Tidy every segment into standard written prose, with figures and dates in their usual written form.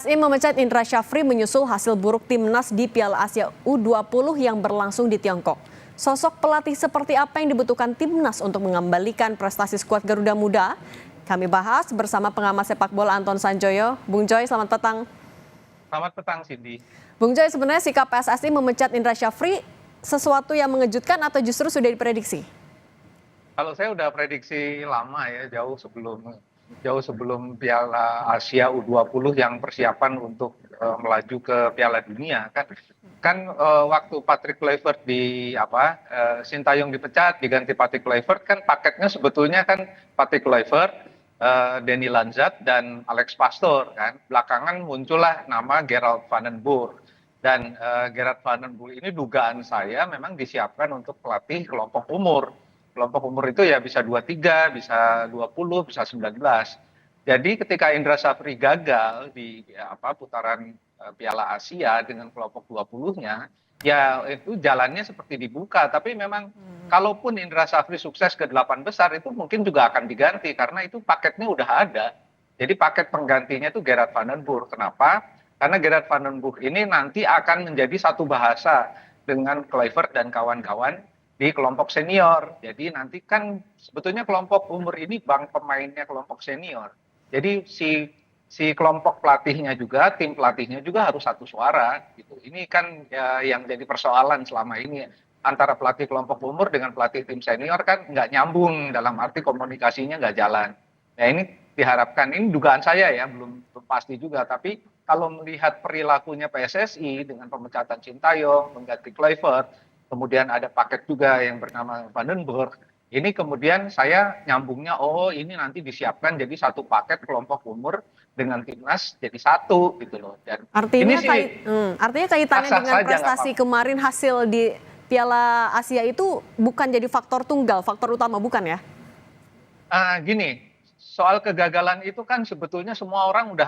PSSI memecat Indra Syafri menyusul hasil buruk timnas di Piala Asia U20 yang berlangsung di Tiongkok. Sosok pelatih seperti apa yang dibutuhkan timnas untuk mengembalikan prestasi skuad Garuda Muda? Kami bahas bersama pengamat sepak bola Anton Sanjoyo. Bung Joy, selamat petang. Selamat petang, Cindy. Bung Joy, sebenarnya sikap PSSI memecat Indra Syafri sesuatu yang mengejutkan atau justru sudah diprediksi? Kalau saya udah prediksi lama ya, jauh sebelum Piala Asia U20 yang persiapan untuk melaju ke Piala Dunia kan waktu Patrick Kluivert Sintayong dipecat diganti Patrick Kluivert, kan paketnya sebetulnya kan Patrick Kluivert, Danny Lanzat dan Alex Pastoor kan. Belakangan muncullah nama Gerard van den Boer. Dan Gerard van den Boer ini dugaan saya memang disiapkan untuk pelatih kelompok umur. Kelompok umur itu ya bisa 23, bisa 20, bisa 19. Jadi ketika Indra Syafri gagal di putaran Piala Asia dengan kelompok 20-nya, ya itu jalannya seperti dibuka. Tapi memang kalaupun Indra Syafri sukses ke 8 besar itu mungkin juga akan diganti karena itu paketnya udah ada. Jadi paket penggantinya itu Gerard van den Boer. Kenapa? Karena Gerard van den Boer ini nanti akan menjadi satu bahasa dengan Kluivert dan kawan-kawan di kelompok senior. Jadi nanti kan sebetulnya kelompok umur ini pemainnya kelompok senior. Jadi si kelompok pelatihnya juga, tim pelatihnya juga harus satu suara gitu. Ini kan ya, yang jadi persoalan selama ini antara pelatih kelompok umur dengan pelatih tim senior kan nggak nyambung, dalam arti komunikasinya nggak jalan. Nah ini diharapkan, ini dugaan saya ya, belum pasti juga, tapi kalau melihat perilakunya PSSI dengan pemecatan Sintayong, mengganti Kluivert, kemudian ada paket juga yang bernama Van den Boer. Ini kemudian saya nyambungnya, oh ini nanti disiapkan jadi satu paket kelompok umur dengan timnas jadi satu gitu loh. Dan artinya ini sih artinya kaitannya dengan prestasi kemarin, hasil di Piala Asia itu bukan jadi faktor tunggal, faktor utama, bukan ya? Gini, soal kegagalan itu kan sebetulnya semua orang udah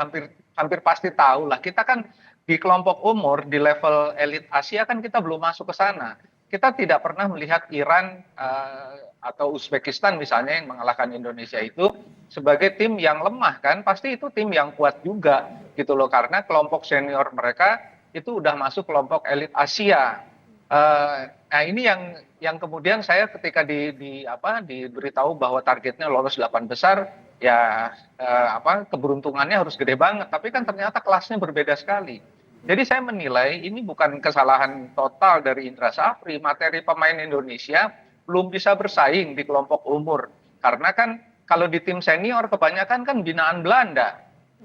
hampir pasti tahu lah. Kita kan di kelompok umur di level elit Asia kan kita belum masuk ke sana. Kita tidak pernah melihat Iran atau Uzbekistan misalnya yang mengalahkan Indonesia itu sebagai tim yang lemah kan, pasti itu tim yang kuat juga gitu loh, karena kelompok senior mereka itu udah masuk kelompok elit Asia. Nah ini yang kemudian saya ketika diberitahu bahwa targetnya lolos 8 besar, ya keberuntungannya harus gede banget, tapi kan ternyata kelasnya berbeda sekali. Jadi saya menilai ini bukan kesalahan total dari Indra Syafri. Materi pemain Indonesia belum bisa bersaing di kelompok umur. Karena kan kalau di tim senior kebanyakan kan binaan Belanda.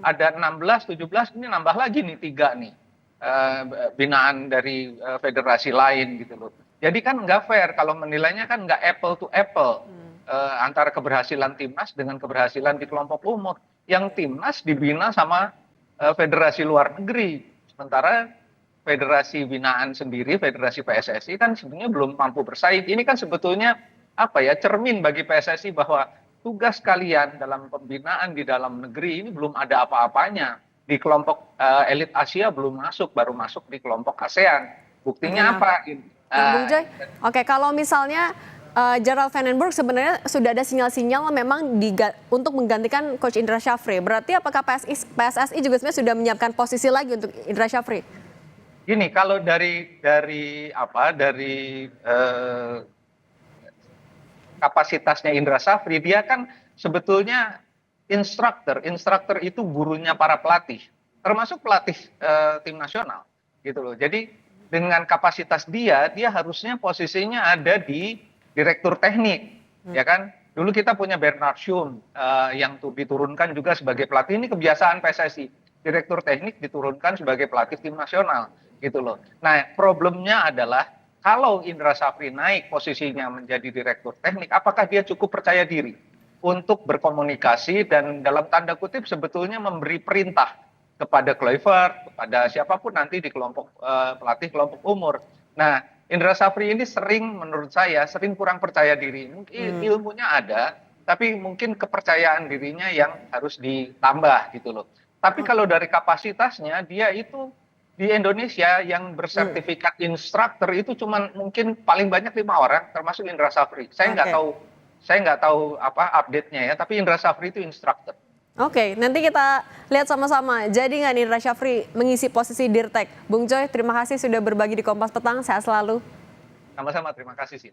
Ada 16, 17, ini nambah lagi nih 3 nih. Binaan dari federasi lain gitu loh. Jadi kan nggak fair kalau menilainya, kan nggak apple to apple antara keberhasilan timnas dengan keberhasilan di kelompok umur. Yang timnas dibina sama federasi luar negeri. Sementara federasi binaan sendiri, federasi PSSI kan sebenarnya belum mampu bersaing. Ini kan sebetulnya cermin bagi PSSI bahwa tugas kalian dalam pembinaan di dalam negeri ini belum ada apa-apanya. Di kelompok elit Asia belum masuk, baru masuk di kelompok ASEAN. Buktinya apa? Bung Joy, oke, kalau misalnya Gerard van den Boer sebenarnya sudah ada sinyal-sinyal memang untuk menggantikan Coach Indra Syafri. Berarti apakah PSSI juga sebenarnya sudah menyiapkan posisi lagi untuk Indra Syafri? Gini, kalau dari kapasitasnya Indra Syafri, dia kan sebetulnya instruktur itu gurunya para pelatih, termasuk pelatih tim nasional gitu loh. Jadi dengan kapasitas dia harusnya posisinya ada di direktur teknik, ya kan? Dulu kita punya Bernard Schumm yang diturunkan juga sebagai pelatih. Ini kebiasaan PSSI, direktur teknik diturunkan sebagai pelatih tim nasional, gitu loh. Nah, problemnya adalah kalau Indra Syafri naik posisinya menjadi direktur teknik, apakah dia cukup percaya diri untuk berkomunikasi dan dalam tanda kutip sebetulnya memberi perintah kepada Kluivert, kepada siapapun nanti di kelompok pelatih kelompok umur. Nah, Indra Syafri ini menurut saya sering kurang percaya diri. Mungkin ilmunya ada, tapi mungkin kepercayaan dirinya yang harus ditambah gitu loh. Tapi kalau dari kapasitasnya, dia itu di Indonesia yang bersertifikat instruktur itu cuma mungkin paling banyak 5 orang, termasuk Indra Syafri. Saya nggak tahu update-nya ya, tapi Indra Syafri itu instruktur. Oke, nanti kita lihat sama-sama. Jadi nggak nih Indra Syafri mengisi posisi Dirtek? Bung Joy, terima kasih sudah berbagi di Kompas Petang. Sehat selalu. Sama-sama, terima kasih sih.